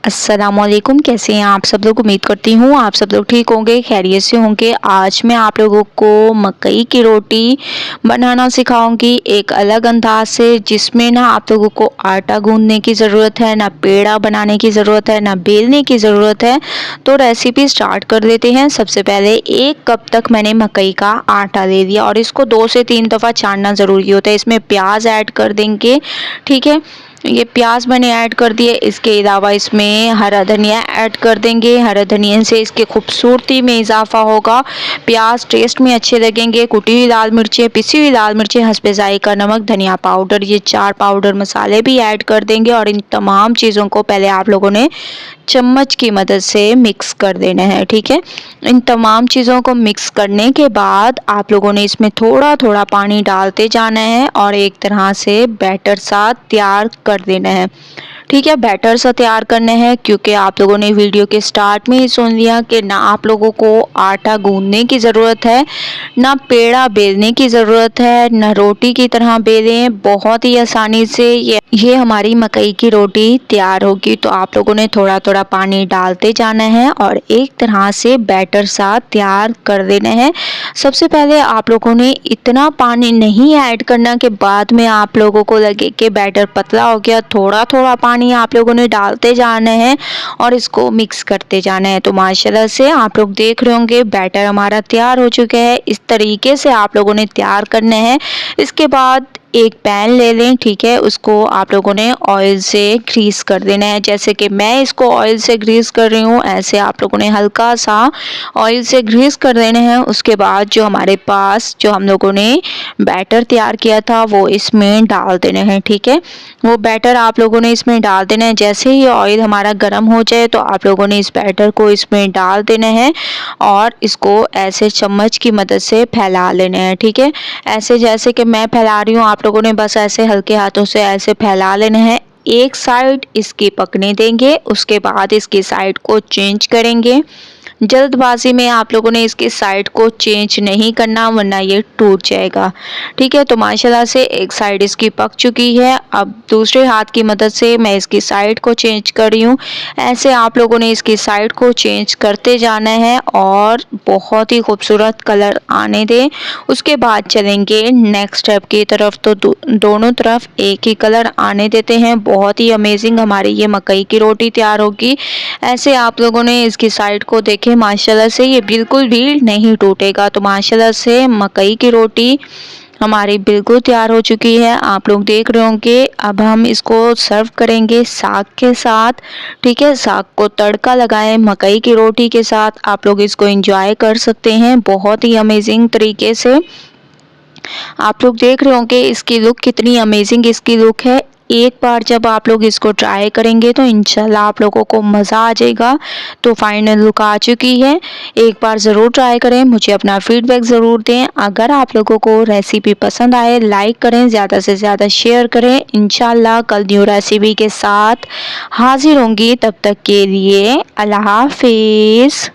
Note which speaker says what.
Speaker 1: अस्सलामुअलैकुम। कैसे हैं आप सब लोग। उम्मीद करती हूँ आप सब लोग ठीक होंगे, खैरियत से होंगे। आज मैं आप लोगों को मकई की रोटी बनाना सिखाऊंगी एक अलग अंदाज से, जिसमें ना आप लोगों को आटा गूंदने की ज़रूरत है, ना पेड़ा बनाने की ज़रूरत है, ना बेलने की ज़रूरत है। तो रेसिपी स्टार्ट कर लेते हैं। सबसे पहले 1 कप तक मैंने मकई का आटा ले लिया और इसको 2 से 3 दफ़ा छानना ज़रूरी होता है। इसमें प्याज ऐड कर देंगे, ठीक है। ये प्याज मैंने ऐड कर दिए। इसके अलावा इसमें हरा धनिया ऐड कर देंगे। हरा धनिया से इसके खूबसूरती में इजाफा होगा, प्याज टेस्ट में अच्छे लगेंगे। कुटी हुई लाल मिर्चें, पिसी हुई लाल मिर्चें, हस्बे जायका नमक, धनिया पाउडर, ये 4 पाउडर मसाले भी ऐड कर देंगे। और इन तमाम चीज़ों को पहले आप लोगों ने चम्मच की मदद से मिक्स कर देना है, ठीक है। इन तमाम चीज़ों को मिक्स करने के बाद आप लोगों ने इसमें थोड़ा थोड़ा पानी डालते जाना है और एक तरह से बैटर सा तैयार कर देना है, ठीक है। बैटर सा तैयार करना है, क्योंकि आप लोगों ने वीडियो के स्टार्ट में ही सुन लिया कि ना आप लोगों को आटा गूंदने की ज़रूरत है, ना पेड़ा बेलने की ज़रूरत है, ना रोटी की तरह बेलें। बहुत ही आसानी से ये हमारी मकई की रोटी तैयार होगी। तो आप लोगों ने थोड़ा थोड़ा पानी डालते जाना है और एक तरह से बैटर सा तैयार कर देना है। सबसे पहले आप लोगों ने इतना पानी नहीं ऐड करना कि बाद में आप लोगों को लगे कि बैटर पतला हो गया। थोड़ा थोड़ा पानी आप लोगों ने डालते जाना है और इसको मिक्स करते जाना है। तो माशाल्लाह से आप लोग देख रहे होंगे बैटर हमारा तैयार हो चुका है। इस तरीके से आप लोगों ने तैयार करना है। इसके बाद एक पैन ले लें, ठीक है। उसको आप लोगों ने ऑयल से ग्रीस कर देना है। जैसे कि मैं इसको ऑयल से ग्रीस कर रही हूँ, ऐसे आप लोगों ने हल्का सा ऑयल से ग्रीस कर देना है। उसके बाद जो हमारे पास जो हम लोगों ने बैटर तैयार किया था वो इसमें डाल देना है, ठीक है। वो बैटर आप लोगों ने इसमें डाल देना है। जैसे ही ऑयल हमारा गर्म हो जाए तो आप लोगों ने इस बैटर को इसमें डाल देना है और इसको ऐसे चम्मच की मदद से फैला लेना है, ठीक है। ऐसे जैसे कि मैं फैला रही हूँ, आप लोगों ने बस ऐसे हल्के हाथों से ऐसे फैला लेना है। एक साइड इसकी पकने देंगे, उसके बाद इसकी साइड को चेंज करेंगे। जल्दबाजी में आप लोगों ने इसकी साइड को चेंज नहीं करना, वरना ये टूट जाएगा, ठीक है। तो माशाल्लाह से एक साइड इसकी पक चुकी है। अब दूसरे हाथ की मदद से मैं इसकी साइड को चेंज कर रही हूँ। ऐसे आप लोगों ने इसकी साइड को चेंज करते जाना है और बहुत ही खूबसूरत कलर आने दें। उसके बाद चलेंगे नेक्स्ट स्टेप की तरफ। तो दोनों तरफ एक ही कलर आने देते हैं। बहुत ही अमेजिंग हमारी ये मकई की रोटी तैयार होगी। ऐसे आप लोगों ने इसकी साइड को देखें, माशाल्लाह से ये बिल्कुल भी नहीं टूटेगा। तो माशाल्लाह से मकई की रोटी हमारी बिल्कुल तैयार हो चुकी है। आप लोग देख रहे होंगे। अब हम इसको सर्व करेंगे साग के साथ, ठीक है। साग को तड़का लगाएं मकई की रोटी के साथ। आप लोग इसको एंजॉय कर सकते हैं बहुत ही अमेजिंग तरीके से। आप लोग देख रहे होंगे इसकी लुक कितनी अमेजिंग इसकी लुक है। एक बार जब आप लोग इसको ट्राई करेंगे तो इंशाल्लाह आप लोगों को मज़ा आ जाएगा। तो फाइनल लुक आ चुकी है। एक बार ज़रूर ट्राई करें, मुझे अपना फीडबैक ज़रूर दें। अगर आप लोगों को रेसिपी पसंद आए लाइक करें, ज़्यादा से ज़्यादा शेयर करें। इंशाल्लाह कल न्यू रेसिपी के साथ हाजिर होंगी। तब तक के लिए अल्लाह हाफिज़।